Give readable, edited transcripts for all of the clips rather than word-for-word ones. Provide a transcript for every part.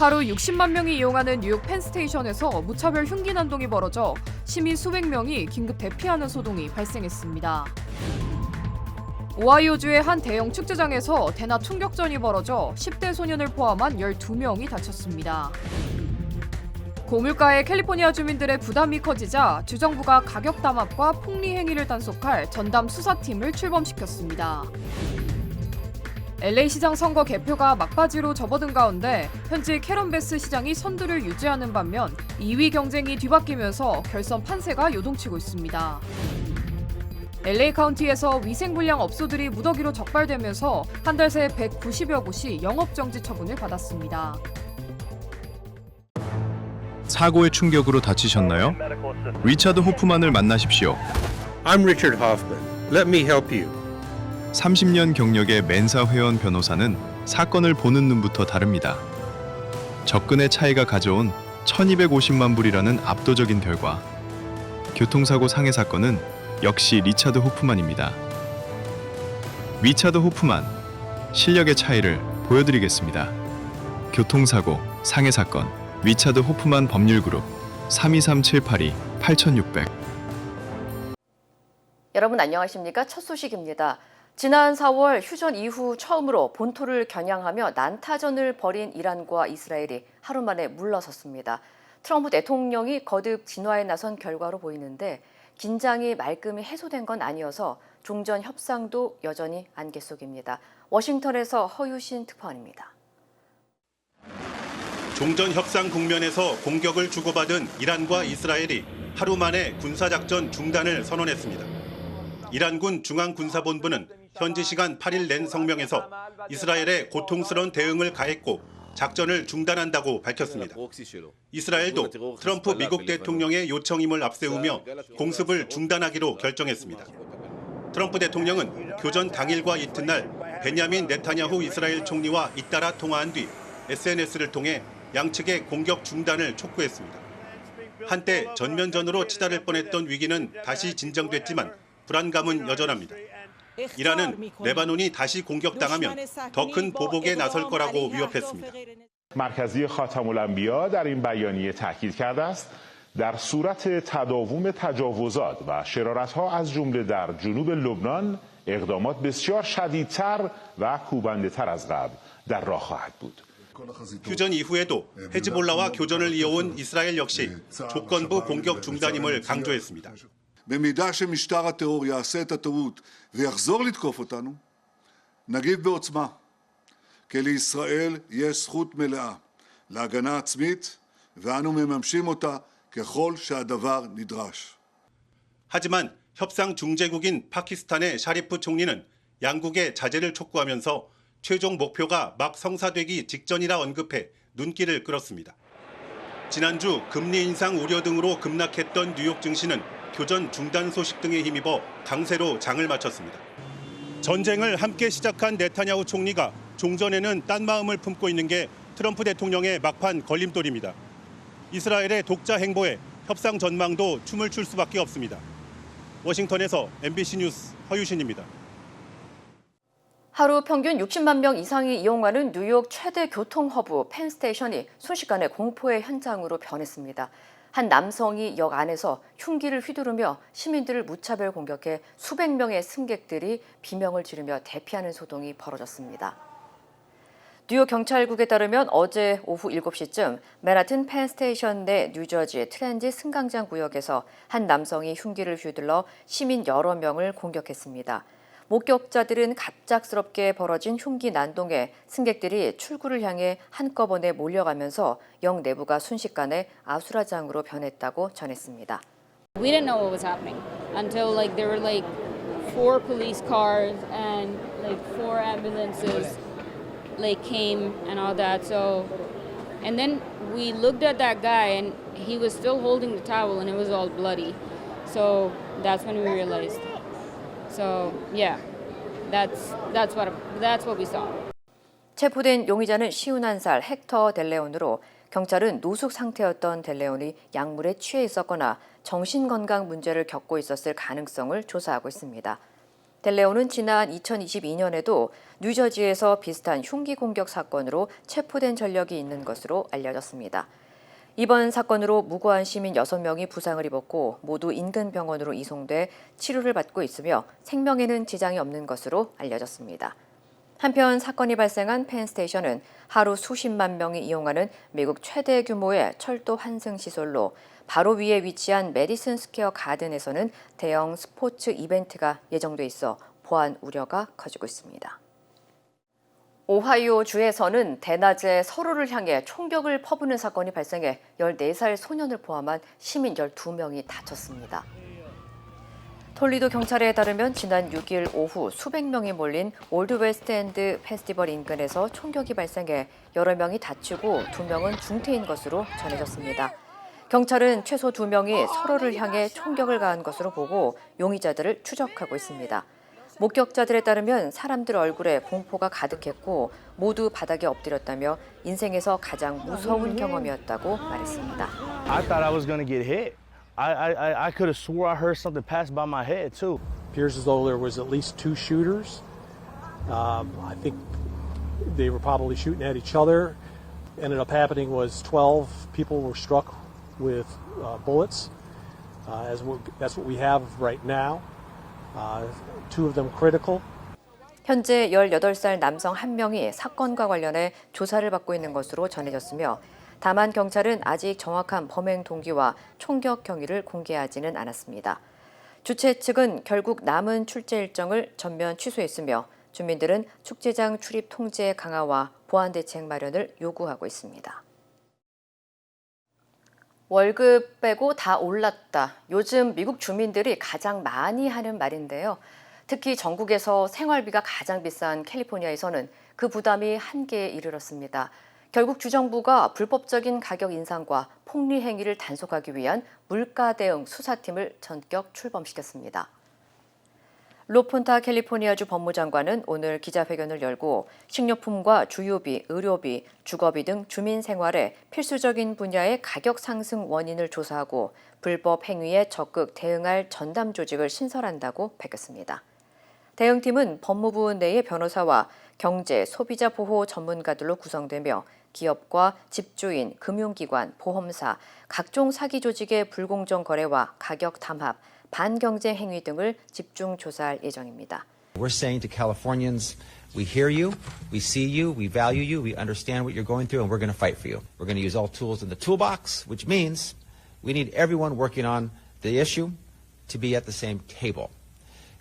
하루 60만 명이 이용하는 뉴욕 펜스테이션에서 무차별 흉기 난동이 벌어져 시민 수백 명이 긴급 대피하는 소동이 발생했습니다. 오하이오주의 한 대형 축제장에서 대낮 총격전이 벌어져 10대 소년을 포함한 12명이 다쳤습니다. 고물가에 캘리포니아 주민들의 부담이 커지자 주정부가 가격 담합과 폭리 행위를 단속할 전담 수사팀을 출범시켰습니다. LA시장 선거 개표가 막바지로 접어든 가운데 현재 캐런 베스 시장이 선두를 유지하는 반면 2위 경쟁이 뒤바뀌면서 결선 판세가 요동치고 있습니다. LA 카운티에서 위생불량 업소들이 무더기로 적발되면서 한 달 새 190여 곳이 영업정지 처분을 받았습니다. 사고의 충격으로 다치셨나요? 리차드 호프만을 만나십시오. I'm Richard Hoffman. Let me help you. 30년 경력의 맨사 회원 변호사는 사건을 보는 눈부터 다릅니다. 접근의 차이가 가져온 1250만 불이라는 압도적인 결과. 교통사고 상해 사건은 역시 리차드 호프만입니다. 리차드 호프만, 실력의 차이를 보여드리겠습니다. 교통사고, 상해 사건, 리차드 호프만 법률그룹 323-782-8600. 여러분 안녕하십니까? 첫 소식입니다. 지난 4월 휴전 이후 처음으로 본토를 겨냥하며 난타전을 벌인 이란과 이스라엘이 하루 만에 물러섰습니다. 트럼프 대통령이 거듭 진화에 나선 결과로 보이는데 긴장이 말끔히 해소된 건 아니어서 종전 협상도 여전히 안개 속입니다. 워싱턴에서 허유신 특파원입니다. 종전 협상 국면에서 공격을 주고받은 이란과 이스라엘이 하루 만에 군사작전 중단을 선언했습니다. 이란군 중앙군사본부는 현지 시간 8일 낸 성명에서 이스라엘의 고통스러운 대응을 가했고 작전을 중단한다고 밝혔습니다. 이스라엘도 트럼프 미국 대통령의 요청임을 앞세우며 공습을 중단하기로 결정했습니다. 트럼프 대통령은 교전 당일과 이튿날 베냐민 네타냐후 이스라엘 총리와 잇따라 통화한 뒤 SNS를 통해 양측의 공격 중단을 촉구했습니다. 한때 전면전으로 치달을 뻔했던 위기는 다시 진정됐지만 불안감은 여전합니다. 이란은 레바논이 다시 공격당하면 더 큰 보복에 나설 거라고 위협했습니다. مرکزی خاتم الانبیا در این بیانیه تاکید کرده است در صورت تداوم تجاوزات و شرارت‌ها از جمله در جنوب لبنان اقدامات بسیار شدیدتر و کوبنده‌تر از قبل در راه خواهد بود. 휴전 이후에도 헤즈볼라와 교전을 이어온 이스라엘 역시 조건부 공격 중단임을 강조했습니다. במידה שמשטר הטרור יעשה את הטעות ויחזור לתקוף אותנו, נגיב בעוצמה, כי לישראל יש זכות מלאה להגנה עצמית, ואנו מממשים אותה ככל שהדבר נדרש. 하지만 협상 중재국인 파키스탄의 샤리프 총리는 양국의 자제를 촉구하면서 최종 목표가 막 성사되기 직전이라 언급해 눈길을 끌었습니다. 지난주 금리 인상 우려 등으로 급락했던 뉴욕 증시는 교전 중단 소식 등에 힘입어 강세로 장을 마쳤습니다. 전쟁을 함께 시작한 네타냐후 총리가 종전에는 딴 마음을 품고 있는 게 트럼프 대통령의 막판 걸림돌입니다. 이스라엘의 독자 행보에 협상 전망도 춤을 출 수밖에 없습니다. 워싱턴에서 MBC 뉴스 허유신입니다. 하루 평균 60만 명 이상이 이용하는 뉴욕 최대 교통허브 펜스테이션이 순식간에 공포의 현장으로 변했습니다. 한 남성이 역 안에서 흉기를 휘두르며 시민들을 무차별 공격해 수백 명의 승객들이 비명을 지르며 대피하는 소동이 벌어졌습니다. 뉴욕 경찰국에 따르면 어제 오후 7시쯤 맨하튼 펜스테이션 내 뉴저지 트랜지 승강장 구역에서 한 남성이 흉기를 휘둘러 시민 여러 명을 공격했습니다. 목격자들은 갑작스럽게 벌어진 흉기 난동에 승객들이 출구를 향해 한꺼번에 몰려가면서 역 내부가 순식간에 아수라장으로 변했다고 전했습니다. We didn't know what was happening until there were 4 police cars and 4 ambulances came and all that. So and then we looked at that guy and he was still holding the towel and it was all bloody. So that's when we realized. So yeah, that's what we saw. 체포된 용의자는 51살 헥터 델레온으로 경찰은 노숙 상태였던 델레온이 약물에 취해 있었거나 정신건강 문제를 겪고 있었을 가능성을 조사하고 있습니다. 델레오는 지난 2022년에도 뉴저지에서 비슷한 흉기 공격 사건으로 체포된 전력이 있는 것으로 알려졌습니다. 이번 사건으로 무고한 시민 6명이 부상을 입었고 모두 인근 병원으로 이송돼 치료를 받고 있으며 생명에는 지장이 없는 것으로 알려졌습니다. 한편 사건이 발생한 펜스테이션은 하루 수십만 명이 이용하는 미국 최대 규모의 철도 환승 시설로 바로 위에 위치한 메디슨 스퀘어 가든에서는 대형 스포츠 이벤트가 예정돼 있어 보안 우려가 커지고 있습니다. 오하이오 주에서는 대낮에 서로를 향해 총격을 퍼부는 사건이 발생해 14살 소년을 포함한 시민 12명이 다쳤습니다. 톨리도 경찰에 따르면 지난 6일 오후 수백 명이 몰린 올드 웨스트엔드 페스티벌 인근에서 총격이 발생해 여러 명이 다치고 2명은 중태인 것으로 전해졌습니다. 경찰은 최소 2명이 서로를 향해 총격을 가한 것으로 보고 용의자들을 추적하고 있습니다. 목격자들에 따르면 사람들 얼굴에 공포가 가득했고 모두 바닥에 엎드렸다며 인생에서 가장 무서운 경험이었다고 말했습니다. I thought I was going to get hit. I could have swore I heard something pass by my head too. Appears as though there was at least 2 shooters. I think they were probably shooting at each other. Ended up happening was 12 people were struck with bullets. That's what we have right now. 2 of them critical. 현재 18살 남성 1명이 사건과 관련해 조사를 받고 있는 것으로 전해졌으며 다만 경찰은 아직 정확한 범행 동기와 총격 경위를 공개하지는 않았습니다. 주최 측은 결국 남은 출제 일정을 전면 취소했으며 주민들은 축제장 출입 통제 강화와 보안 대책 마련을 요구하고 있습니다. 월급 빼고 다 올랐다. 요즘 미국 주민들이 가장 많이 하는 말인데요. 특히 전국에서 생활비가 가장 비싼 캘리포니아에서는 그 부담이 한계에 이르렀습니다. 결국 주정부가 불법적인 가격 인상과 폭리 행위를 단속하기 위한 물가 대응 수사팀을 전격 출범시켰습니다. 로폰타 캘리포니아주 법무장관은 오늘 기자회견을 열고 식료품과 주유비, 의료비, 주거비 등 주민 생활의 필수적인 분야의 가격 상승 원인을 조사하고 불법 행위에 적극 대응할 전담 조직을 신설한다고 밝혔습니다. 대응팀은 법무부 내의 변호사와 경제, 소비자 보호 전문가들로 구성되며 기업과 집주인, 금융기관, 보험사, 각종 사기 조직의 불공정 거래와 가격 담합, 반경제 행위 등을 집중 조사할 예정입니다. We're saying to Californians, we hear you, we see you, we value you, we understand what you're going through, and we're going to fight for you. We're going to use all tools in the toolbox, which means we need everyone working on the issue to be at the same table.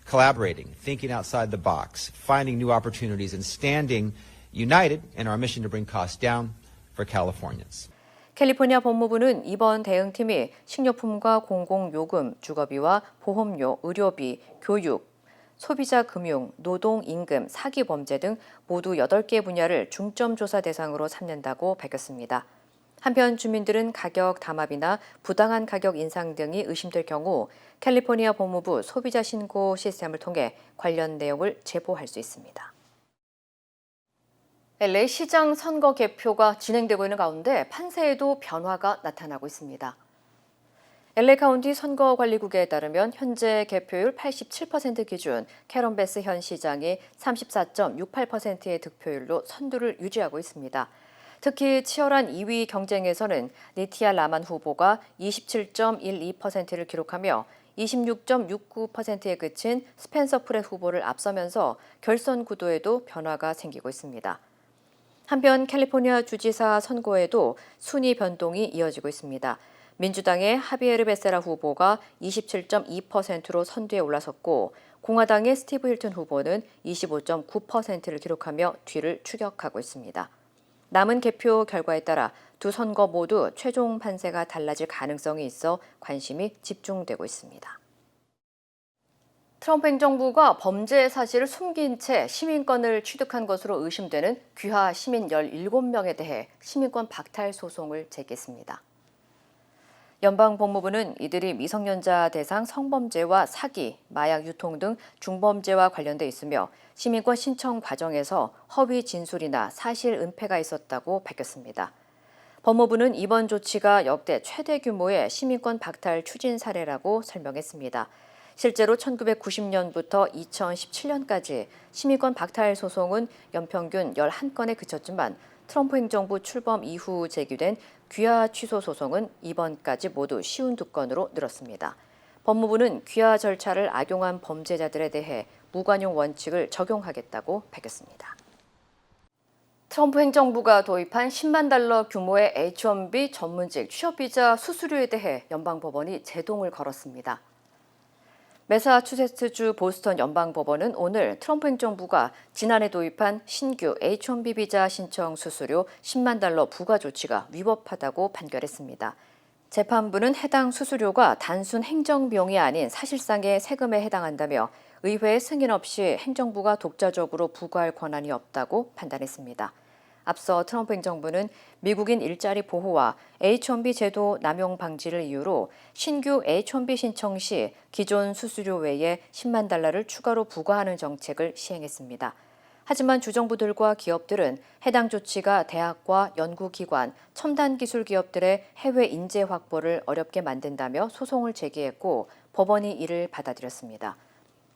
Collaborating, thinking outside the box, finding new opportunities, and standing united in our mission to bring costs down for Californians. 캘리포니아 법무부는 이번 대응팀이 식료품과 공공요금, 주거비와 보험료, 의료비, 교육, 소비자 금융, 노동 임금, 사기 범죄 등 모두 8개 분야를 중점 조사 대상으로 삼는다고 밝혔습니다. 한편 주민들은 가격 담합이나 부당한 가격 인상 등이 의심될 경우 캘리포니아 법무부 소비자 신고 시스템을 통해 관련 내용을 제보할 수 있습니다. LA 시장 선거 개표가 진행되고 있는 가운데 판세에도 변화가 나타나고 있습니다. LA 카운티 선거관리국에 따르면 현재 개표율 87% 기준 캐런 베스 현 시장이 34.68%의 득표율로 선두를 유지하고 있습니다. 특히 치열한 2위 경쟁에서는 니티아 라만 후보가 27.12%를 기록하며 26.69%에 그친 스펜서 프렛 후보를 앞서면서 결선 구도에도 변화가 생기고 있습니다. 한편 캘리포니아 주지사 선거에도 순위 변동이 이어지고 있습니다. 민주당의 하비에르 베세라 후보가 27.2%로 선두에 올라섰고 공화당의 스티브 힐튼 후보는 25.9%를 기록하며 뒤를 추격하고 있습니다. 남은 개표 결과에 따라 두 선거 모두 최종 판세가 달라질 가능성이 있어 관심이 집중되고 있습니다. 트럼프 행정부가 범죄 사실을 숨긴 채 시민권을 취득한 것으로 의심되는 귀화 시민 17명에 대해 시민권 박탈 소송을 제기했습니다. 연방법무부는 이들이 미성년자 대상 성범죄와 사기, 마약 유통 등 중범죄와 관련돼 있으며 시민권 신청 과정에서 허위 진술이나 사실 은폐가 있었다고 밝혔습니다. 법무부는 이번 조치가 역대 최대 규모의 시민권 박탈 추진 사례라고 설명했습니다. 실제로 1990년부터 2017년까지 시민권 박탈 소송은 연평균 11건에 그쳤지만 트럼프 행정부 출범 이후 제기된 귀화 취소 소송은 이번까지 모두 52건으로 늘었습니다. 법무부는 귀화 절차를 악용한 범죄자들에 대해 무관용 원칙을 적용하겠다고 밝혔습니다. 트럼프 행정부가 도입한 10만 달러 규모의 H-1B 전문직 취업비자 수수료에 대해 연방법원이 제동을 걸었습니다. 매사추세츠주 보스턴 연방법원은 오늘 트럼프 행정부가 지난해 도입한 신규 H-1B 비자 신청 수수료 10만 달러 부과 조치가 위법하다고 판결했습니다. 재판부는 해당 수수료가 단순 행정비용이 아닌 사실상의 세금에 해당한다며 의회의 승인 없이 행정부가 독자적으로 부과할 권한이 없다고 판단했습니다. 앞서 트럼프 행정부는 미국인 일자리 보호와 H-1B 제도 남용 방지를 이유로 신규 H-1B 신청 시 기존 수수료 외에 10만 달러를 추가로 부과하는 정책을 시행했습니다. 하지만 주정부들과 기업들은 해당 조치가 대학과 연구기관, 첨단 기술 기업들의 해외 인재 확보를 어렵게 만든다며 소송을 제기했고 법원이 이를 받아들였습니다.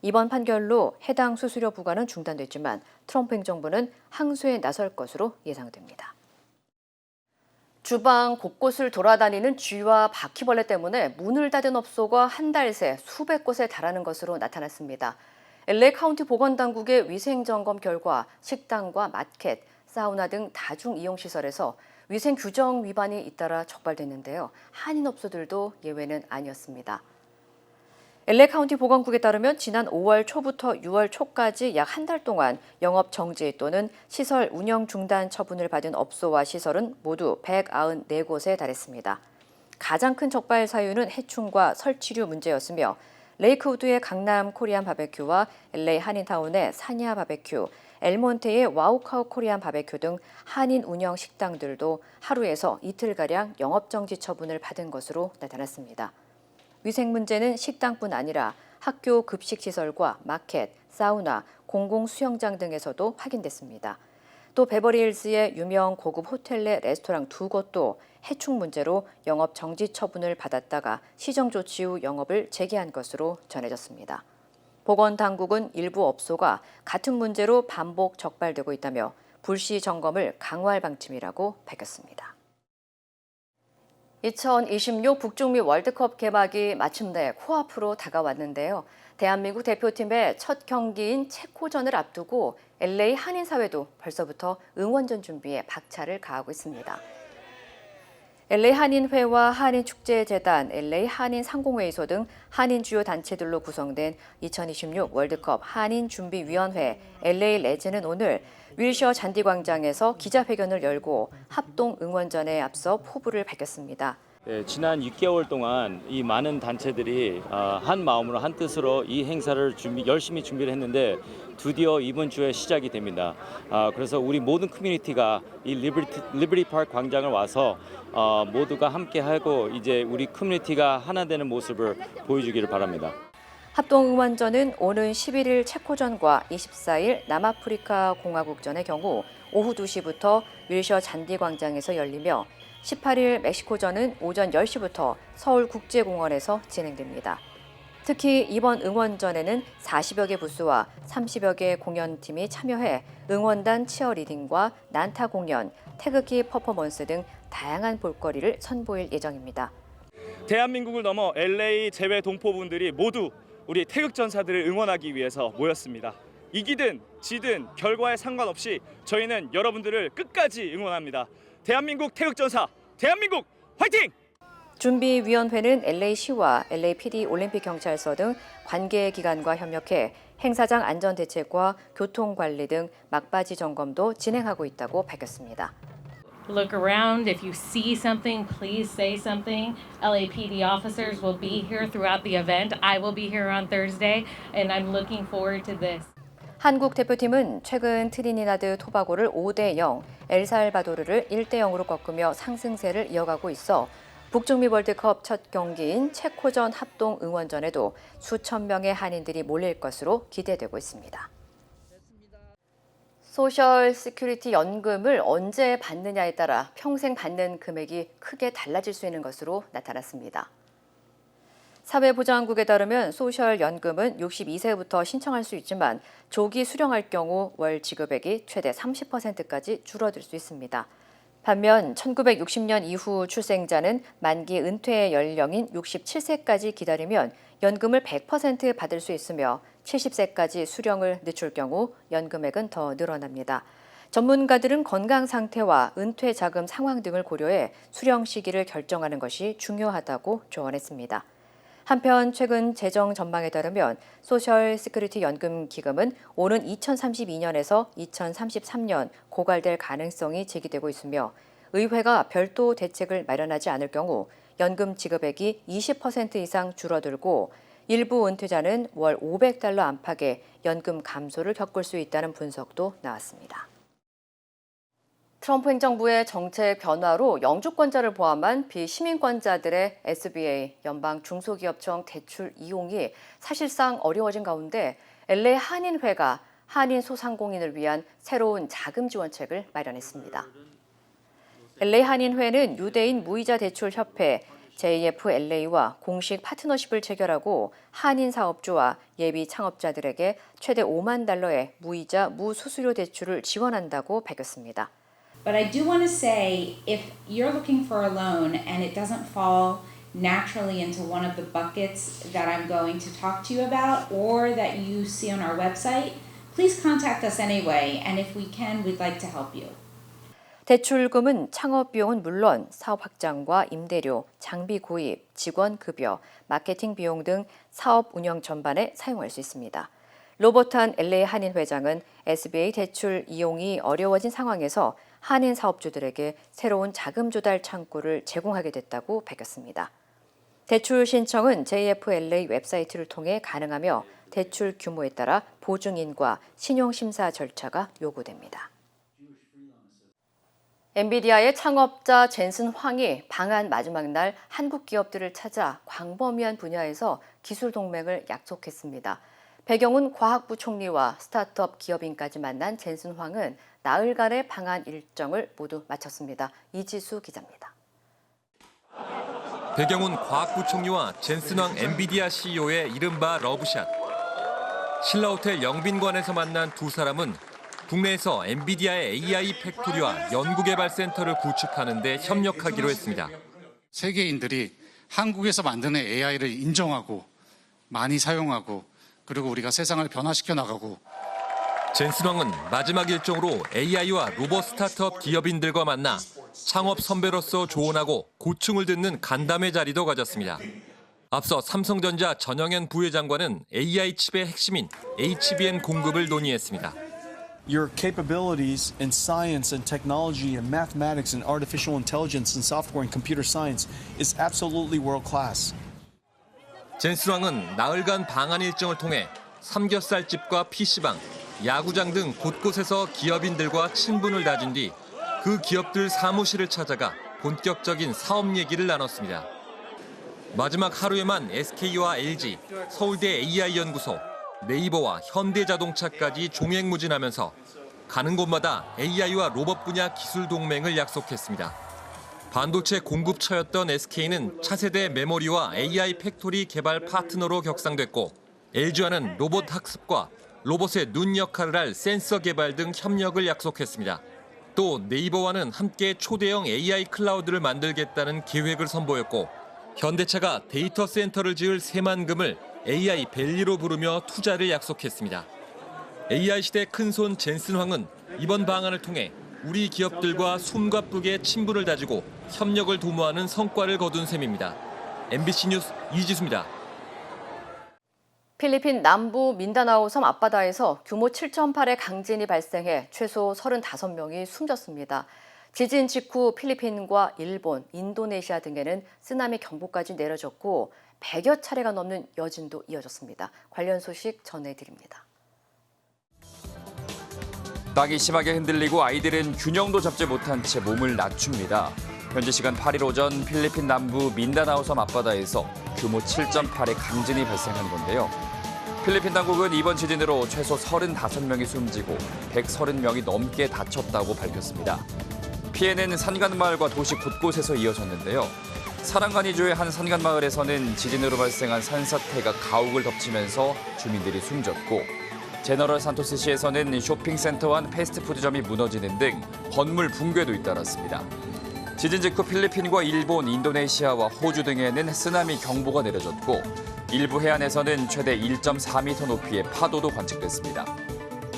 이번 판결로 해당 수수료 부과는 중단됐지만 트럼프 행정부는 항소에 나설 것으로 예상됩니다. 주방 곳곳을 돌아다니는 쥐와 바퀴벌레 때문에 문을 닫은 업소가 한 달 새 수백 곳에 달하는 것으로 나타났습니다. LA 카운티 보건당국의 위생점검 결과 식당과 마켓, 사우나 등 다중이용시설에서 위생 규정 위반이 잇따라 적발됐는데요. 한인업소들도 예외는 아니었습니다. LA 카운티 보건국에 따르면 지난 5월 초부터 6월 초까지 약 한 달 동안 영업 정지 또는 시설 운영 중단 처분을 받은 업소와 시설은 모두 194곳에 달했습니다. 가장 큰 적발 사유는 해충과 설치류 문제였으며 레이크우드의 강남 코리안 바베큐와 LA 한인타운의 사냐 바베큐, 엘몬테의 와우카우 코리안 바베큐 등 한인 운영 식당들도 하루에서 이틀가량 영업정지 처분을 받은 것으로 나타났습니다. 위생 문제는 식당뿐 아니라 학교 급식시설과 마켓, 사우나, 공공수영장 등에서도 확인됐습니다. 또 베버리힐즈의 유명 고급 호텔 내 레스토랑 2곳도 해충 문제로 영업 정지 처분을 받았다가 시정 조치 후 영업을 재개한 것으로 전해졌습니다. 보건당국은 일부 업소가 같은 문제로 반복 적발되고 있다며 불시 점검을 강화할 방침이라고 밝혔습니다. 2026 북중미 월드컵 개막이 마침내 코앞으로 다가왔는데요. 대한민국 대표팀의 첫 경기인 체코전을 앞두고 LA 한인사회도 벌써부터 응원전 준비에 박차를 가하고 있습니다. LA 한인회와 한인축제재단, LA 한인상공회의소 등 한인 주요 단체들로 구성된 2026 월드컵 한인준비위원회 LA 레즈는 오늘 윌셔 잔디광장에서 기자회견을 열고 합동 응원전에 앞서 포부를 밝혔습니다. 네, 지난 6개월 동안 이 많은 단체들이 한 마음으로 한 뜻으로 이 행사를 열심히 준비를 했는데 드디어 이번 주에 시작이 됩니다. 그래서 우리 모든 커뮤니티가 이 리버티 파크 광장을 와서 모두가 함께하고 이제 우리 커뮤니티가 하나 되는 모습을 보여주기를 바랍니다. 합동 응원전은 오는 11일 체코전과 24일 남아프리카 공화국전의 경우 오후 2시부터 윌셔 잔디광장에서 열리며 18일 멕시코전은 오전 10시부터 서울국제공원에서 진행됩니다. 특히 이번 응원전에는 40여 개 부스와 30여 개 공연팀이 참여해 응원단 치어리딩과 난타 공연, 태극기 퍼포먼스 등 다양한 볼거리를 선보일 예정입니다. 대한민국을 넘어 LA 제외 동포분들이 모두 우리 태극전사들을 응원하기 위해서 모였습니다. 이기든 지든 결과에 상관없이 저희는 여러분들을 끝까지 응원합니다. 대한민국 태극전사, 대한민국 화이팅! 준비위원회는 LA시와 LAPD 올림픽경찰서 등 관계기관과 협력해 행사장 안전대책과 교통관리 등 막바지 점검도 진행하고 있다고 밝혔습니다. Look around. If you see something, please say something. LAPD officers will be here throughout the event. I will be here on Thursday, and I'm looking forward to this. 한국 대표팀은 최근 트리니다드 토바고를 5대0, 엘살바도르를 1대0으로 꺾으며 상승세를 이어가고 있어 북중미 월드컵 첫 경기인 체코전 합동 응원전에도 수천 명의 한인들이 몰릴 것으로 기대되고 있습니다. 소셜 시큐리티 연금을 언제 받느냐에 따라 평생 받는 금액이 크게 달라질 수 있는 것으로 나타났습니다. 사회보장국에 따르면 소셜연금은 62세부터 신청할 수 있지만 조기 수령할 경우 월 지급액이 최대 30%까지 줄어들 수 있습니다. 반면 1960년 이후 출생자는 만기 은퇴 연령인 67세까지 기다리면 연금을 100% 받을 수 있으며 70세까지 수령을 늦출 경우 연금액은 더 늘어납니다. 전문가들은 건강 상태와 은퇴 자금 상황 등을 고려해 수령 시기를 결정하는 것이 중요하다고 조언했습니다. 한편 최근 재정 전망에 따르면 소셜 시큐리티 연금 기금은 오는 2032년에서 2033년 고갈될 가능성이 제기되고 있으며 의회가 별도 대책을 마련하지 않을 경우 연금 지급액이 20% 이상 줄어들고 일부 은퇴자는 월 $500 안팎의 연금 감소를 겪을 수 있다는 분석도 나왔습니다. 트럼프 행정부의 정책 변화로 영주권자를 포함한 비시민권자들의 SBA 연방 중소기업청 대출 이용이 사실상 어려워진 가운데 LA 한인회가 한인 소상공인을 위한 새로운 자금 지원책을 마련했습니다. LA 한인회는 유대인 무이자 대출 협회 JFLA와 공식 파트너십을 체결하고 한인 사업주와 예비 창업자들에게 최대 $50,000의 무이자 무수수료 대출을 지원한다고 밝혔습니다. But I do want to say, if you're looking for a loan and it doesn't fall naturally into one of the buckets that I'm going to talk to you about or that you see on our website, please contact us anyway, and if we can, we'd like to help you. 대출금은 창업 비용은 물론 사업 확장과 임대료, 장비 구입, 직원 급여, 마케팅 비용 등 사업 운영 전반에 사용할 수 있습니다. 로버탄 LA 한인 회장은 SBA 대출 이용이 어려워진 상황에서 한인 사업주들에게 새로운 자금 조달 창구를 제공하게 됐다고 밝혔습니다. 대출 신청은 JFLA 웹사이트를 통해 가능하며 대출 규모에 따라 보증인과 신용심사 절차가 요구됩니다. 엔비디아의 창업자 젠슨 황이 방한 마지막 날 한국 기업들을 찾아 광범위한 분야에서 기술 동맹을 약속했습니다. 배경은 과학부 총리와 스타트업 기업인까지 만난 젠슨 황은 나흘간의 방한 일정을 모두 마쳤습니다. 이지수 기자입니다. 배경은 과학부 총리와 젠슨 황 엔비디아 CEO의 이른바 러브샷. 신라호텔 영빈관에서 만난 두 사람은 국내에서 엔비디아의 AI 팩토리와 연구개발센터를 구축하는 데 협력하기로 했습니다. 세계인들이 한국에서 만드는 AI를 인정하고 많이 사용하고 그리고 우리가 세상을 변화시켜 나가고. 젠슨 황은 마지막 일정으로 AI와 로봇 스타트업 기업인들과 만나 창업 선배로서 조언하고 고충을 듣는 간담회 자리도 가졌습니다. 앞서 삼성전자 전영현 부회장과는 AI 칩의 핵심인 HBM 공급을 논의했습니다. Your capabilities in science and technology and mathematics and artificial intelligence and software and computer science is absolutely world class. 젠슨 황은 나흘간 방한 일정을 통해 삼겹살집과 PC방, 야구장 등 곳곳에서 기업인들과 친분을 다진 뒤 그 기업들 사무실을 찾아가 본격적인 사업 얘기를 나눴습니다. 마지막 하루에만 SK와 LG, 서울대 AI연구소, 네이버와 현대자동차까지 종횡무진하면서 가는 곳마다 AI와 로봇 분야 기술 동맹을 약속했습니다. 반도체 공급처였던 SK는 차세대 메모리와 AI 팩토리 개발 파트너로 격상됐고 LG와는 로봇 학습과 로봇의 눈 역할을 할 센서 개발 등 협력을 약속했습니다. 또 네이버와는 함께 초대형 AI 클라우드를 만들겠다는 계획을 선보였고 현대차가 데이터 센터를 지을 새만금을 AI 밸리로 부르며 투자를 약속했습니다. AI 시대 큰손 젠슨 황은 이번 방안을 통해 우리 기업들과 숨가쁘게 친분을 다지고 협력을 도모하는 성과를 거둔 셈입니다. MBC 뉴스 이지수입니다. 필리핀 남부 민다나오 섬 앞바다에서 규모 7.8의 강진이 발생해 최소 35명이 숨졌습니다. 지진 직후 필리핀과 일본, 인도네시아 등에는 쓰나미 경보까지 내려졌고 100여 차례가 넘는 여진도 이어졌습니다. 관련 소식 전해드립니다. 땅이 심하게 흔들리고 아이들은 균형도 잡지 못한 채 몸을 낮춥니다. 현지 시간 8일 오전 필리핀 남부 민다나오 섬 앞바다에서 규모 7.8의 강진이 발생한 건데요. 필리핀 당국은 이번 지진으로 최소 35명이 숨지고 130명이 넘게 다쳤다고 밝혔습니다. 피해는 산간마을과 도시 곳곳에서 이어졌는데요. 사랑간이주의 한 산간마을에서는 지진으로 발생한 산사태가 가옥을 덮치면서 주민들이 숨졌고 제너럴 산토스시에서는 쇼핑센터와 패스트푸드점이 무너지는 등 건물 붕괴도 잇따랐습니다. 지진 직후 필리핀과 일본, 인도네시아와 호주 등에는 쓰나미 경보가 내려졌고 일부 해안에서는 최대 1.4m 높이의 파도도 관측됐습니다.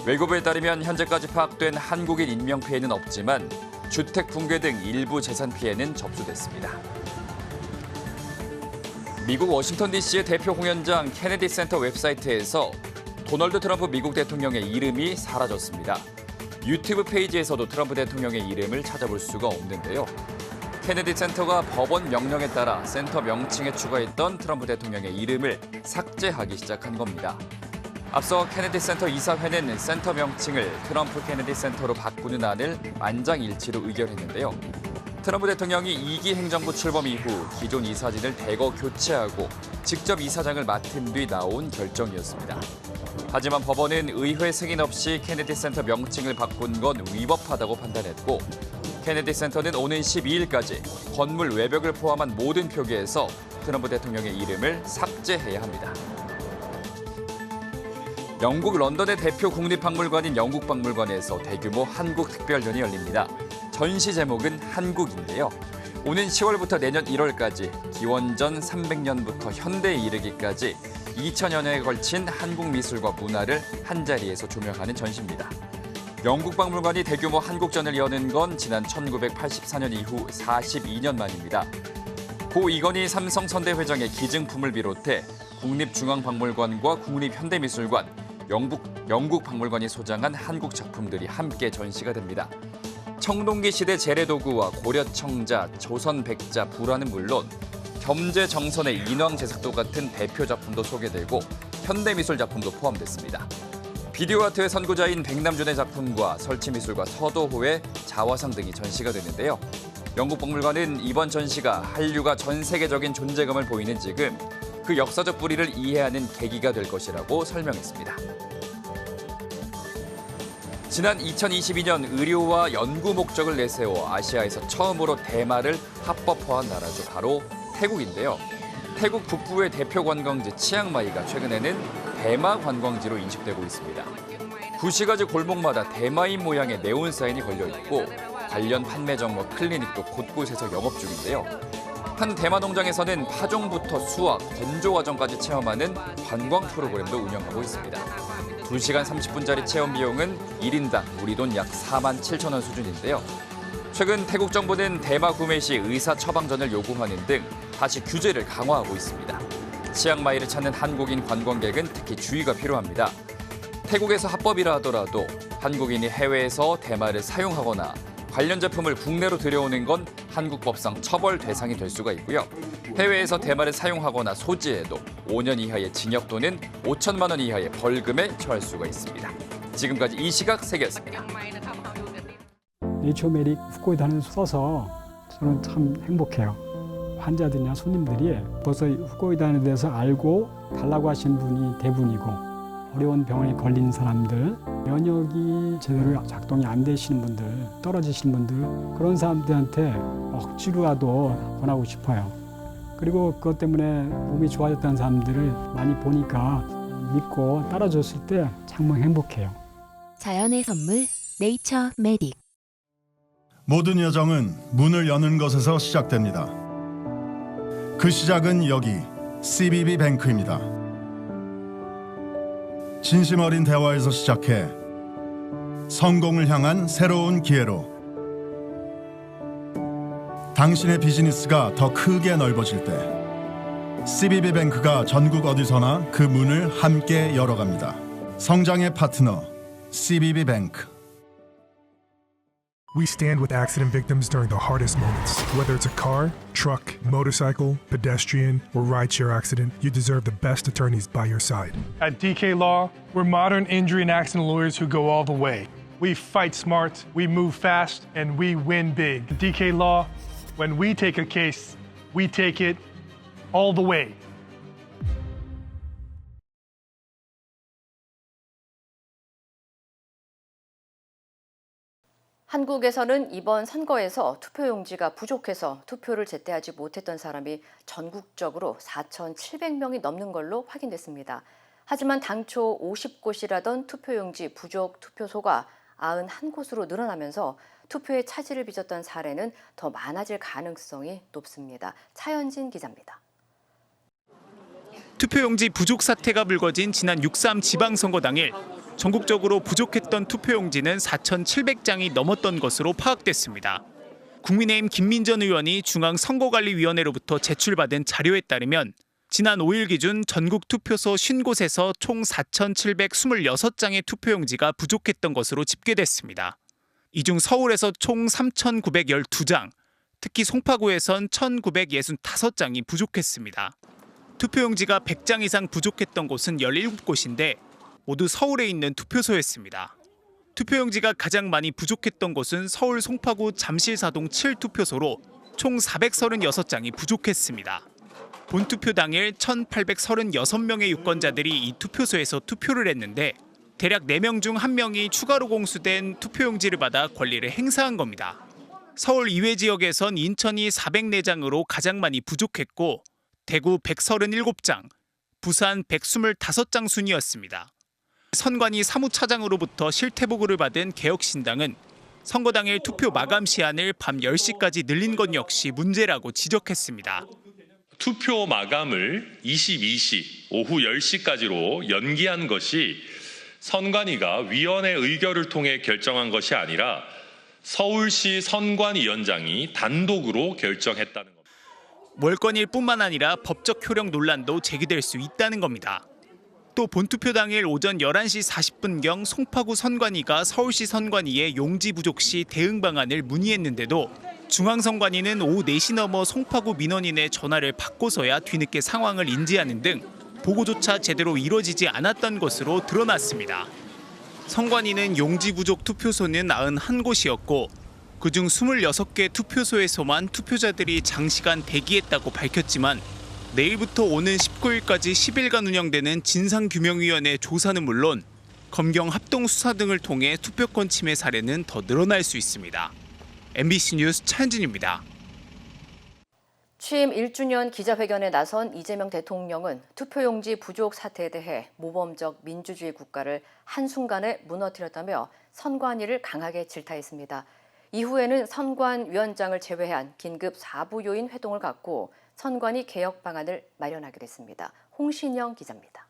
외교부에 따르면 현재까지 파악된 한국인 인명피해는 없지만 주택 붕괴 등 일부 재산 피해는 접수됐습니다. 미국 워싱턴 DC의 대표 공연장 케네디 센터 웹사이트에서 도널드 트럼프 미국 대통령의 이름이 사라졌습니다. 유튜브 페이지에서도 트럼프 대통령의 이름을 찾아볼 수가 없는데요. 케네디 센터가 법원 명령에 따라 센터 명칭에 추가했던 트럼프 대통령의 이름을 삭제하기 시작한 겁니다. 앞서 케네디 센터 이사회는 센터 명칭을 트럼프 케네디 센터로 바꾸는 안을 만장일치로 의결했는데요. 트럼프 대통령이 2기 행정부 출범 이후 기존 이사진을 대거 교체하고 직접 이사장을 맡은 뒤 나온 결정이었습니다. 하지만 법원은 의회 승인 없이 케네디 센터 명칭을 바꾼 건 위법하다고 판단했고 케네디 센터는 오는 12일까지 건물 외벽을 포함한 모든 표기에서 트럼프 대통령의 이름을 삭제해야 합니다. 영국 런던의 대표 국립박물관인 영국박물관에서 대규모 한국특별전이 열립니다. 전시 제목은 한국인데요. 오는 10월부터 내년 1월까지 기원전 300년부터 현대에 이르기까지 2000년에 걸친 한국 미술과 문화를 한자리에서 조명하는 전시입니다. 영국박물관이 대규모 한국전을 여는 건 지난 1984년 이후 42년 만입니다. 고 이건희 삼성선대회장의 기증품을 비롯해 국립중앙박물관과 국립현대미술관, 영국박물관이 소장한 한국 작품들이 함께 전시가 됩니다. 청동기 시대 재래도구와 고려청자, 조선백자, 불화는 물론 겸재정선의 인왕제석도 같은 대표 작품도 소개되고 현대미술 작품도 포함됐습니다. 비디오 아트의 선구자인 백남준의 작품과 설치미술가 서도호의 자화상 등이 전시가 되는데요. 영국박물관은 이번 전시가 한류가 전 세계적인 존재감을 보이는 지금 그 역사적 뿌리를 이해하는 계기가 될 것이라고 설명했습니다. 지난 2022년 의료와 연구 목적을 내세워 아시아에서 처음으로 대마를 합법화한 나라죠. 바로 태국인데요. 태국 북부의 대표 관광지 치앙마이가 최근에는 대마 관광지로 인식되고 있습니다. 구시가지 골목마다 대마인 모양의 네온 사인이 걸려 있고 관련 판매점과 클리닉도 곳곳에서 영업 중인데요. 한 대마 농장에서는 파종부터 수확, 건조 과정까지 체험하는 관광 프로그램도 운영하고 있습니다. 2시간 30분짜리 체험 비용은 1인당 우리 돈 약 4만 7천 원 수준인데요. 최근 태국 정부는 대마 구매 시 의사 처방전을 요구하는 등 다시 규제를 강화하고 있습니다. 치앙마이를 찾는 한국인 관광객은 특히 주의가 필요합니다. 태국에서 합법이라 하더라도 한국인이 해외에서 대마를 사용하거나 관련 제품을 국내로 들여오는 건 한국 법상 처벌 대상이 될 수가 있고요. 해외에서 대마를 사용하거나 소지해도 5년 이하의 징역 또는 5천만 원 이하의 벌금에 처할 수가 있습니다. 지금까지 이 시각 세계였습니다. 네이처메딕 후코이단을 써서 저는 참 행복해요. 환자들이나 손님들이 벌써 후코이단에 대해서 알고 달라고 하시는 분이 대부분이고 어려운 병에 걸린 사람들, 면역이 제대로 작동이 안 되시는 분들, 떨어지시는 분들 그런 사람들한테 억지로라도 권하고 싶어요. 그리고 그것 때문에 몸이 좋아졌다는 사람들을 많이 보니까 믿고 따라줬을 때 정말 행복해요. 자연의 선물 네이처메딕. 모든 여정은 문을 여는 것에서 시작됩니다. 그 시작은 여기 CBB뱅크입니다. 진심 어린 대화에서 시작해 성공을 향한 새로운 기회로 당신의 비즈니스가 더 크게 넓어질 때 CBB뱅크가 전국 어디서나 그 문을 함께 열어갑니다. 성장의 파트너 CBB뱅크. We stand with accident victims during the hardest moments. Whether it's a car, truck, motorcycle, pedestrian, or rideshare accident, you deserve the best attorneys by your side. At DK Law, we're modern injury and accident lawyers who go all the way. We fight smart, we move fast, and we win big. At DK Law, when we take a case, we take it all the way. 한국에서는 이번 선거에서 투표용지가 부족해서 투표를 제때 하지 못했던 사람이 전국적으로 4,700명이 넘는 걸로 확인됐습니다. 하지만 당초 50곳이라던 투표용지 부족 투표소가 91곳으로 늘어나면서 투표에 차질을 빚었던 사례는 더 많아질 가능성이 높습니다. 차현진 기자입니다. 투표용지 부족 사태가 불거진 지난 6.3 지방선거 당일 전국적으로 부족했던 투표용지는 4,700장이 넘었던 것으로 파악됐습니다. 국민의힘 김민전 의원이 중앙선거관리위원회로부터 제출받은 자료에 따르면 지난 5일 기준 전국 투표소 50곳에서 총 4,726장의 투표용지가 부족했던 것으로 집계됐습니다. 이 중 서울에서 총 3,912장, 특히 송파구에선 1,965장이 부족했습니다. 투표용지가 100장 이상 부족했던 곳은 17곳인데 모두 서울에 있는 투표소였습니다. 투표용지가 가장 많이 부족했던 곳은 서울 송파구 잠실사동 7투표소로 총 436장이 부족했습니다. 본투표 당일 1,836명의 유권자들이 이 투표소에서 투표를 했는데 대략 4명 중 1명이 추가로 공수된 투표용지를 받아 권리를 행사한 겁니다. 서울 이외 지역에선 인천이 404장으로 가장 많이 부족했고 대구 137장, 부산 125장 순이었습니다. 선관위 사무차장으로부터 실태보고를 받은 개혁신당은 선거 당일 투표 마감 시한을 밤 10시까지 늘린 것 역시 문제라고 지적했습니다. 투표 마감을 22시, 오후 10시까지로 연기한 것이 선관위가 위원회 의결을 통해 결정한 것이 아니라 서울시 선관위원장이 단독으로 결정했다는 겁니다. 월권일뿐만 아니라 법적 효력 논란도 제기될 수 있다는 겁니다. 또 본투표 당일 오전 11시 40분경 송파구 선관위가 서울시 선관위에 용지 부족 시 대응 방안을 문의했는데도 중앙선관위는 오후 4시 넘어 송파구 민원인의 전화를 받고서야 뒤늦게 상황을 인지하는 등 보고조차 제대로 이뤄지지 않았던 것으로 드러났습니다. 선관위는 용지 부족 투표소는 91곳이었고 그중 26개 투표소에서만 투표자들이 장시간 대기했다고 밝혔지만 내일부터 오는 19일까지 10일간 운영되는 진상규명위원회 조사는 물론 검경 합동수사 등을 통해 투표권 침해 사례는 더 늘어날 수 있습니다. MBC 뉴스 차현진입니다. 취임 1주년 기자회견에 나선 이재명 대통령은 투표용지 부족 사태에 대해 모범적 민주주의 국가를 한순간에 무너뜨렸다며 선관위를 강하게 질타했습니다. 이후에는 선관위원장을 제외한 긴급 4부 요인 회동을 갖고 선관위 개혁 방안을 마련하기로 했습니다. 홍신영 기자입니다.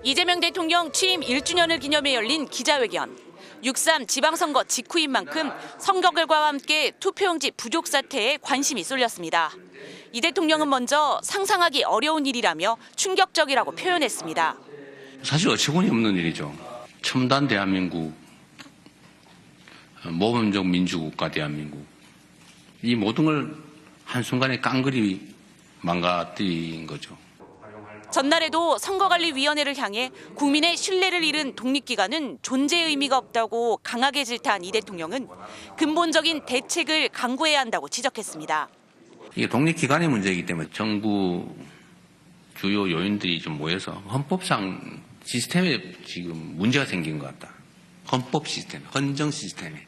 이재명 대통령 취임 1주년을 기념해 열린 기자회견. 6.3 지방선거 직후인 만큼 선거 결과와 함께 투표용지 부족 사태에 관심이 쏠렸습니다. 이 대통령은 먼저 상상하기 어려운 일이라며 충격적이라고 표현했습니다. 사실 어처구니 없는 일이죠. 첨단 대한민국, 모범적 민주국가 대한민국. 이 모든 걸 한순간에 깡그리 망가뜨린 거죠. 전날에도 선거관리위원회를 향해 국민의 신뢰를 잃은 독립기관은 존재의 의미가 없다고 강하게 질타한 이 대통령은 근본적인 대책을 강구해야 한다고 지적했습니다. 이게 독립기관의 문제이기 때문에 정부 주요 요인들이 좀 모여서 헌법상 시스템에 지금 문제가 생긴 것 같다. 헌법 시스템, 헌정 시스템에.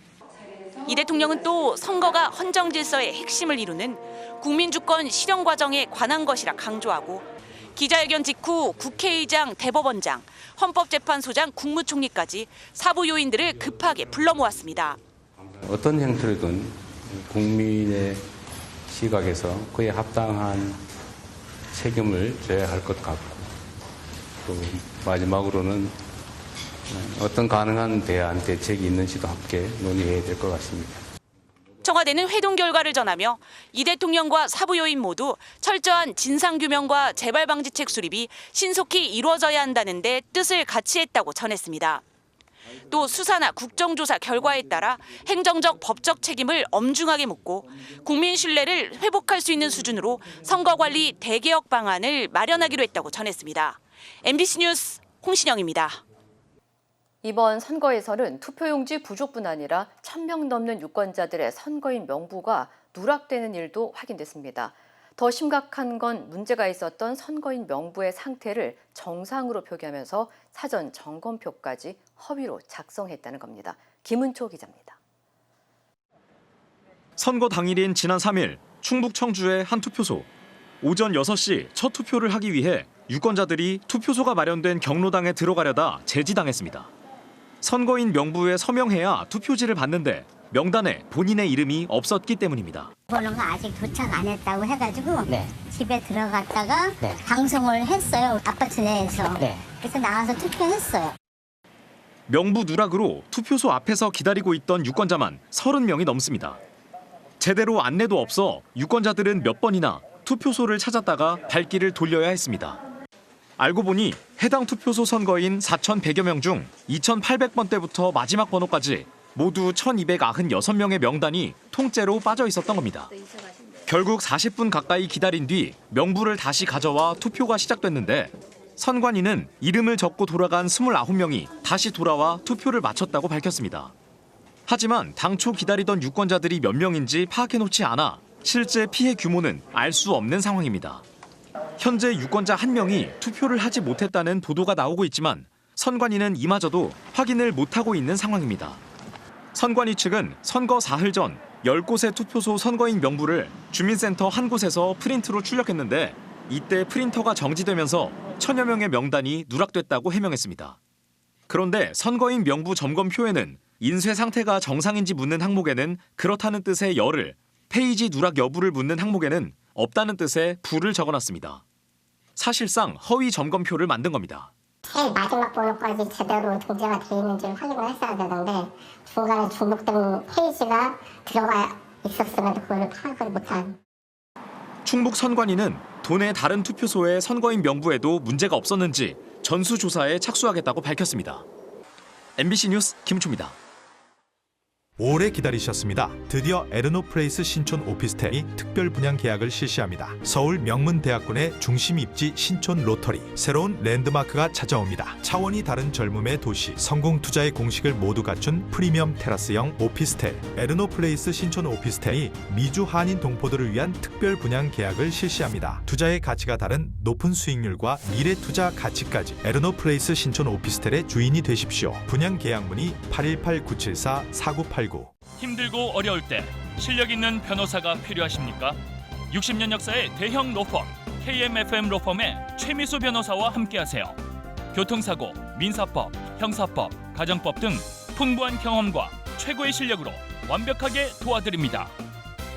이 대통령은 또 선거가 헌정 질서의 핵심을 이루는 국민 주권 실현 과정에 관한 것이라 강조하고 기자회견 직후 국회의장, 대법원장, 헌법재판소장, 국무총리까지 사부 요인들을 급하게 불러 모았습니다. 어떤 형태로든 국민의 시각에서 그에 합당한 책임을 져야 할 것 같고 또 마지막으로는 어떤 가능한 대안, 대책이 있는지도 함께 논의해야 될 것 같습니다. 청와대는 회동 결과를 전하며 이 대통령과 사부 요인 모두 철저한 진상규명과 재발방지책 수립이 신속히 이루어져야 한다는 데 뜻을 같이 했다고 전했습니다. 또 수사나 국정조사 결과에 따라 행정적 법적 책임을 엄중하게 묻고 국민 신뢰를 회복할 수 있는 수준으로 선거관리 대개혁 방안을 마련하기로 했다고 전했습니다. MBC 뉴스 홍신영입니다. 이번 선거에서는 투표용지 부족뿐 아니라 1,000명 넘는 유권자들의 선거인 명부가 누락되는 일도 확인됐습니다. 더 심각한 건 문제가 있었던 선거인 명부의 상태를 정상으로 표기하면서 사전 점검표까지 허위로 작성했다는 겁니다. 김은초 기자입니다. 선거 당일인 지난 3일 충북 청주의 한 투표소. 오전 6시 첫 투표를 하기 위해 유권자들이 투표소가 마련된 경로당에 들어가려다 제지당했습니다. 선거인 명부에 서명해야 투표지를 받는데 명단에 본인의 이름이 없었기 때문입니다. 번호가 아직 도착 안 했다고 해가지고 집에 들어갔다가 방송을 했어요. 아파트 내에서. 그래서 나와서 투표했어요. 명부 누락으로 투표소 앞에서 기다리고 있던 유권자만 30명이 넘습니다. 제대로 안내도 없어 유권자들은 몇 번이나 투표소를 찾았다가 발길을 돌려야 했습니다. 알고 보니 해당 투표소 선거인 4,100여 명 중 2,800번대부터 마지막 번호까지 모두 1,296명의 명단이 통째로 빠져 있었던 겁니다. 결국 40분 가까이 기다린 뒤 명부를 다시 가져와 투표가 시작됐는데 선관위는 이름을 적고 돌아간 29명이 다시 돌아와 투표를 마쳤다고 밝혔습니다. 하지만 당초 기다리던 유권자들이 몇 명인지 파악해놓지 않아 실제 피해 규모는 알 수 없는 상황입니다. 현재 유권자 1명이 투표를 하지 못했다는 보도가 나오고 있지만 선관위는 이마저도 확인을 못하고 있는 상황입니다. 선관위 측은 선거 사흘 전 10곳의 투표소 선거인 명부를 주민센터 한 곳에서 프린트로 출력했는데 이때 프린터가 정지되면서 1000여 명의 명단이 누락됐다고 해명했습니다. 그런데 선거인 명부 점검표에는 인쇄 상태가 정상인지 묻는 항목에는 그렇다는 뜻의 열을, 페이지 누락 여부를 묻는 항목에는 없다는 뜻의 불을 적어놨습니다. 사실상 허위 점검표를 만든 겁니다. 제일 마지막 번호까지 제대로 등재가 되어 있는지 확인을 했어야 되는데 중간에 중복된 페이지가 들어가 있었음에도 그걸 파악을 못한. 충북 선관위는 도내 다른 투표소의 선거인 명부에도 문제가 없었는지 전수조사에 착수하겠다고 밝혔습니다. MBC 뉴스 김초입니다. 오래 기다리셨습니다. 드디어 에르노플레이스 신촌 오피스텔이 특별 분양 계약을 실시합니다. 서울 명문대학군의 중심 입지 신촌 로터리. 새로운 랜드마크가 찾아옵니다. 차원이 다른 젊음의 도시. 성공 투자의 공식을 모두 갖춘 프리미엄 테라스형 오피스텔. 에르노플레이스 신촌 오피스텔이 미주 한인 동포들을 위한 특별 분양 계약을 실시합니다. 투자의 가치가 다른 높은 수익률과 미래 투자 가치까지 에르노플레이스 신촌 오피스텔의 주인이 되십시오. 분양 계약 문의 818-974-4989. 힘들고 어려울 때 실력 있는 변호사가 필요하십니까? 60년 역사의 대형 로펌 KMFM 로펌의 최미수 변호사와 함께하세요. 교통사고, 민사법, 형사법, 가정법 등 풍부한 경험과 최고의 실력으로 완벽하게 도와드립니다.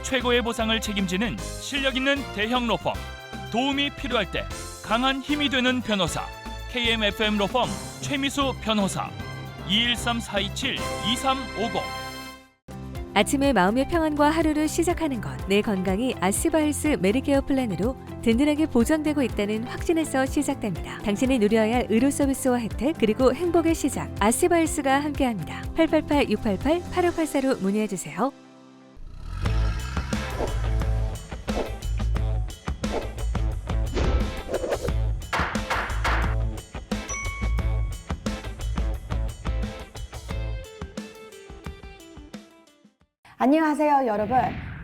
최고의 보상을 책임지는 실력 있는 대형 로펌. 도움이 필요할 때 강한 힘이 되는 변호사 KMFM 로펌 최미수 변호사 213-427-2350. 아침에 마음의 평안과 하루를 시작하는 것. 내 건강이 아스바헬스 메디케어 플랜으로 든든하게 보장되고 있다는 확신에서 시작됩니다. 당신이 누려야 할 의료 서비스와 혜택 그리고 행복의 시작. 아스바헬스가 함께합니다. 888-688-8584로 문의해주세요. 안녕하세요, 여러분.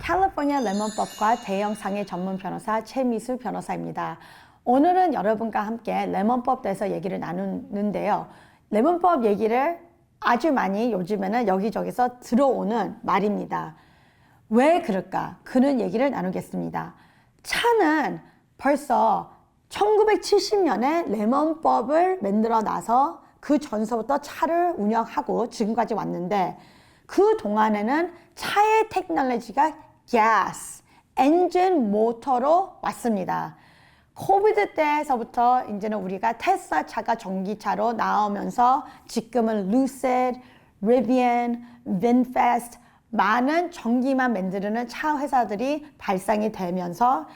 캘리포니아 레몬법과 대형 상해 전문 변호사 최미수 변호사입니다. 오늘은 여러분과 함께 레몬법 대해서 얘기를 나누는데요. 레몬법 얘기를 아주 많이 요즘에는 여기저기서 들어오는 말입니다. 왜 그럴까? 그런 얘기를 나누겠습니다. 차는 벌써 1970년에 레몬법을 만들어 놔서 그 전서부터 차를 운영하고 지금까지 왔는데 그 동안에는 차의 테크놀로지가 가스, 엔진 모터로 왔습니다. 코비드 때에서부터 이제는 우리가 테슬라 차가 전기차로 나오면서 지금은 루시드, 리비안, 빈페스트 많은 전기만 만드는 차 회사들이 발상이 되면서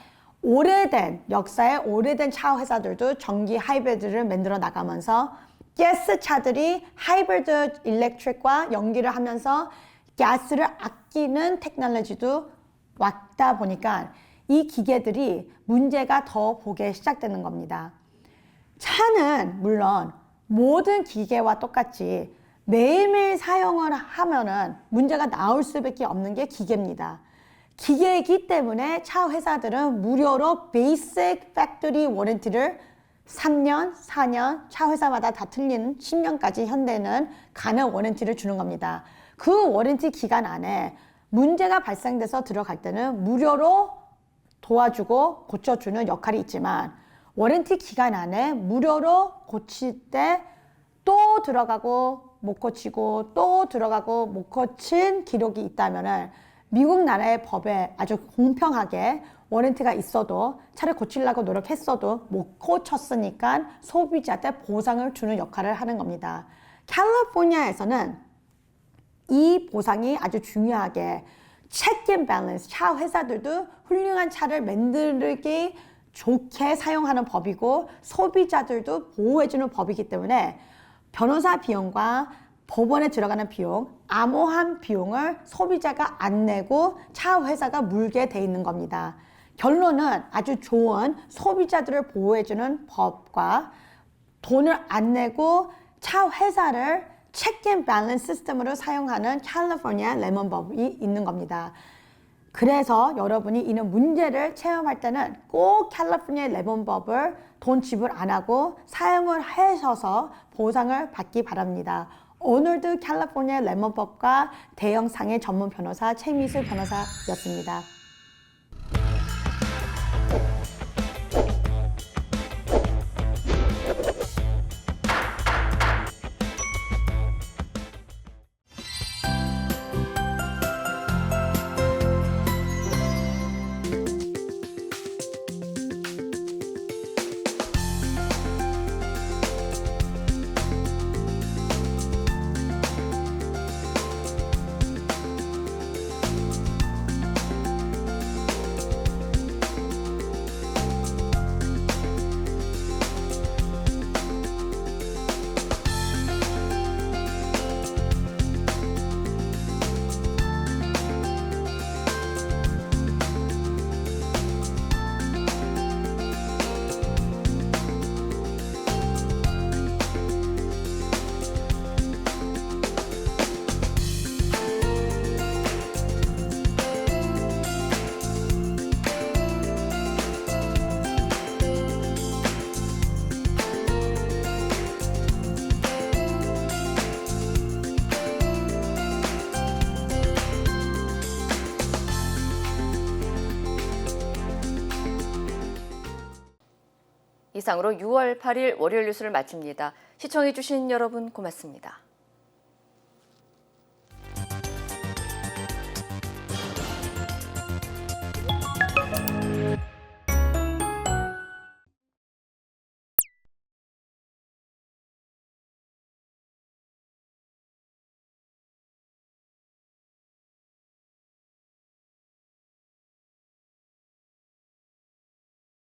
오래된 역사에 오래된 차 회사들도 전기 하이브리드를 만들어 나가면서 가스 차들이 하이브리드 일렉트릭과 연기를 하면서 가스를 아끼는 테크놀로지도 왔다 보니까 이 기계들이 문제가 더 보게 시작되는 겁니다. 차는 물론 모든 기계와 똑같이 매일매일 사용을 하면은 문제가 나올 수밖에 없는 게 기계입니다. 기계이기 때문에 차 회사들은 무료로 베이직 팩토리 워런티를 3년, 4년, 차 회사마다 다 틀린 10년까지 현대는 가능 워런티를 주는 겁니다. 그 워런티 기간 안에 문제가 발생돼서 들어갈 때는 무료로 도와주고 고쳐주는 역할이 있지만 워런티 기간 안에 무료로 고칠 때 또 들어가고 못 고치고 또 들어가고 못 고친 기록이 있다면 미국 나라의 법에 아주 공평하게 워런티가 있어도 차를 고치려고 노력했어도 못 고쳤으니까 소비자한테 보상을 주는 역할을 하는 겁니다. 캘리포니아에서는 이 보상이 아주 중요하게 체크 앤 밸런스, 차 회사들도 훌륭한 차를 만들기 좋게 사용하는 법이고 소비자들도 보호해주는 법이기 때문에 변호사 비용과 법원에 들어가는 비용, 암호한 비용을 소비자가 안 내고 차 회사가 물게 돼 있는 겁니다. 결론은 아주 좋은 소비자들을 보호해주는 법과 돈을 안 내고 차 회사를 체크 앤 밸런스 시스템으로 사용하는 캘리포니아 레몬법이 있는 겁니다. 그래서 여러분이 이런 문제를 체험할 때는 꼭 캘리포니아 레몬법을 돈 지불 안 하고 사용을 하셔서 보상을 받기 바랍니다. 오늘도 캘리포니아 레몬법과 대형 상해 전문 변호사 최미수 변호사였습니다. 이상으로 6월 8일 월요일 뉴스를 마칩니다. 시청해주신 여러분 고맙습니다.